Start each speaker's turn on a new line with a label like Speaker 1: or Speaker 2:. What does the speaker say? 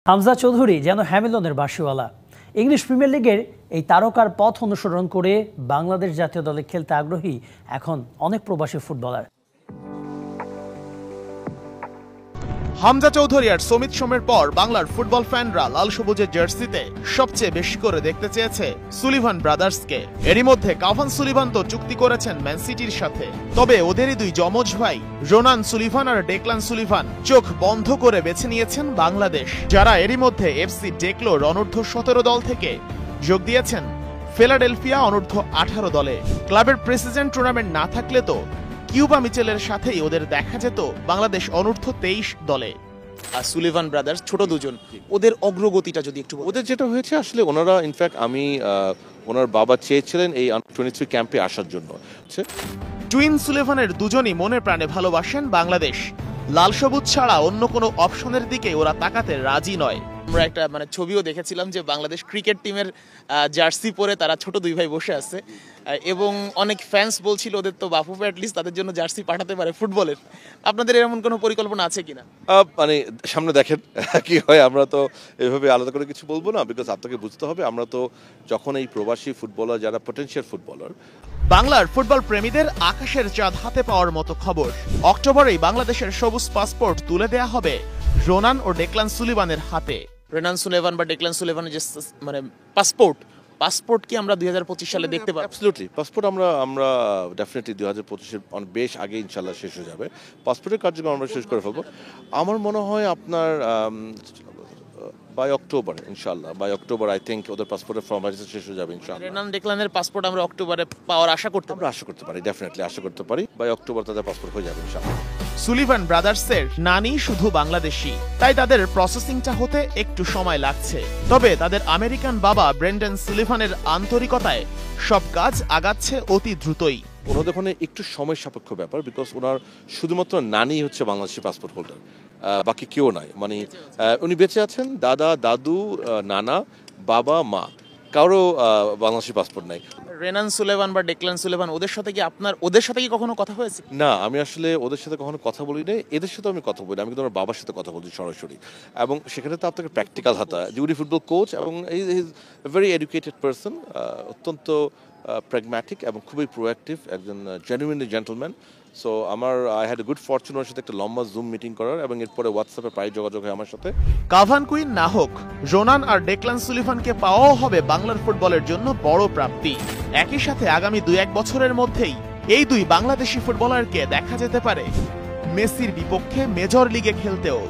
Speaker 1: হামজা চৌধুরী যেন হ্যামিলনের বাঁশিওয়ালা। English premier লিগের এই তারকার পথ অনুসরণ করে বাংলাদেশ জাতীয় দলে খেলতে আগ্রহী এখন অনেক প্রবাসী ফুটবলার।
Speaker 2: হামজা চৌধুরী আর সমিত সোমের পর বাংলার ফুটবল ফ্যানরা লাল সবুজের জার্সিতে সবচেয়ে বেশি করে দেখতে চেয়েছে সুলিভান ব্রাদার্সকে। এরই মধ্যে কাভান সুলিভান তো চুক্তি করেছেন ম্যান সিটির সাথে। তবে ওদেরই দুই যমজ ভাই রোনান সুলিভান আর ডেকলান সুলিভান চোখ বন্ধ করে বেছে নিয়েছেন বাংলাদেশ, যারা এরই মধ্যে এফসি ডেকলোর অনূর্ধ্ব 17 দল থেকে যোগ দিয়েছেন ফিলাডেলফিয়া অনূর্ধ্ব 18 দলে। ক্লাবের প্রেসিডেন্ট টুর্নামেন্ট না থাকলে তো কিউবা মিচেলের সাথেই ওদের দেখা যেত বাংলাদেশ অনূর্ধ্ব 23 দলে। আর সুলিভান ব্রাদার্স ছোট দুজন, ওদের অগ্রগতিটা যদি একটু।
Speaker 3: ওদের যেটা হয়েছে আসলে ওনারা ইনফ্যাক্ট ওনার বাবা চেয়েছিলেন এই 23 ক্যাম্পে আসার জন্য।
Speaker 2: টুইন সুলিভানের দুজনই মনে প্রাণে ভালোবাসেন বাংলাদেশ। লাল সবুজ ছাড়া অন্য কোনো অপশনের দিকে ওরা তাকাতে রাজি নয়। আমরা একটা ছবিও দেখেছিলাম যে বাংলাদেশ ক্রিকেট টিমের জার্সি পরে তারা ছোট দুই ভাই বসে আছে এবং অনেক ফ্যান্স বলছিল ওদের তো বাফুফে অ্যাটলিস্ট তাদের জন্য জার্সি পাঠাতে পারে ফুটবলের। আপনাদের এমন কোনো পরিকল্পনা আছে কিনা?
Speaker 3: সামনে দেখেন কি হয়। আমরা তো এভাবে আলাদা করে কিছু বলবো না, বিকজ আপনাকে বুঝতে হবে আমরা তো যখন এই প্রবাসী ফুটবলার যারা পটেনশিয়াল ফুটবলার।
Speaker 2: বাংলার ফুটবল প্রেমীদের আকাশের চাঁদ হাতে পাওয়ার মতো খবর, অক্টোবরেই বাংলাদেশের সবুজ পাসপোর্ট তুলে দেয়া হবে রোনান ও ডেকলান সুলিভানের হাতে। রোনান সুলিভান বা ডেকলান সুলিভানের যে পাসপোর্ট কি আমরা 2025 সালে দেখতে পাবো?
Speaker 3: অ্যাবসলিউটলি পাসপোর্ট আমরা ডেফিনেটলি 2025-এর বেশ আগে ইনশাল্লাহ শেষ হয়ে যাবে। পাসপোর্টের কার্যক্রম আমরা শেষ করে ফেলবো। আমার মনে হয় আপনার বাই অক্টোবর ইনশাল্লাহ, বাই অক্টোবর আই থিঙ্ক ওদের পাসপোর্টের ফর্মালিটি শেষ হয়ে যাবে ইনশাল্লাহ।
Speaker 2: রোনান ডেকলানের পাসপোর্ট আমরা অক্টোবরে পাওয়ার আশা করতে
Speaker 3: পারি, ডেফিনেটলি আশা করতে পারি। বাই অক্টোবর তাদের পাসপোর্ট হয়ে যাবে ইনশাল্লাহ।
Speaker 2: সুলিভান ব্রাদার্সের নানি শুধু বাংলাদেশি, তাই তাদের প্রসেসিংটা হতে একটু সময় লাগছে। তবে তাদের আমেরিকান বাবা ব্রেন্ডন সুলিভানের আন্তরিকতায় সব কাজ আগাচ্ছে অতি দ্রুতই।
Speaker 3: ওনাদের ওখানে একটু সময় সাপেক্ষ ব্যাপার, বিকজ ওনার শুধুমাত্র নানি হচ্ছে বাংলাদেশি পাসপোর্ট হোল্ডার, বাকি কেউ নাই। উনি বেঁচে আছেন, দাদা দাদু নানা বাবা মা, কারো বাংলাদেশি পাসপোর্ট নাই।
Speaker 2: রেনান সুলেভান বা ডেকলান সুলেভান ওদের সাথে কি কখনো কথা হয়েছে?
Speaker 3: না, আমি আসলে ওদের সাথে কখনো কথা বলি নাই। এদের সাথে আমি কথা বলি, আমি কিন্তু আমার বাবার সাথে কথা বলছি সরাসরি, এবং সেখানে তো আপনাকে প্র্যাকটিক্যাল হাতা। উনি ফুটবল কোচ এবং ইজ ভেরি এডুকেটেড পারসন, অত্যন্ত প্র্যাগম্যাটিক এবং খুবই প্রোঅ্যাক্টিভ, একজন genuinely gentleman. So I had a good fortune ওর সাথে একটা লম্বা জুম মিটিং করার, এবং এরপরে হোয়াটসঅ্যাপে প্রায় যোগাযোগ হয় আমার সাথে।
Speaker 2: কাভান কুইন না হোক, রোনান আর ডেকলান সুলিভানকে পাওয়াও হবে বাংলার ফুটবলের জন্য বড় প্রাপ্তি। একই সাথে আগামী 2-1 বছরের মধ্যেই এই দুই বাংলাদেশি ফুটবলারকে দেখা যেতে পারে মেসির বিপক্ষে মেজর লিগে খেলতেও।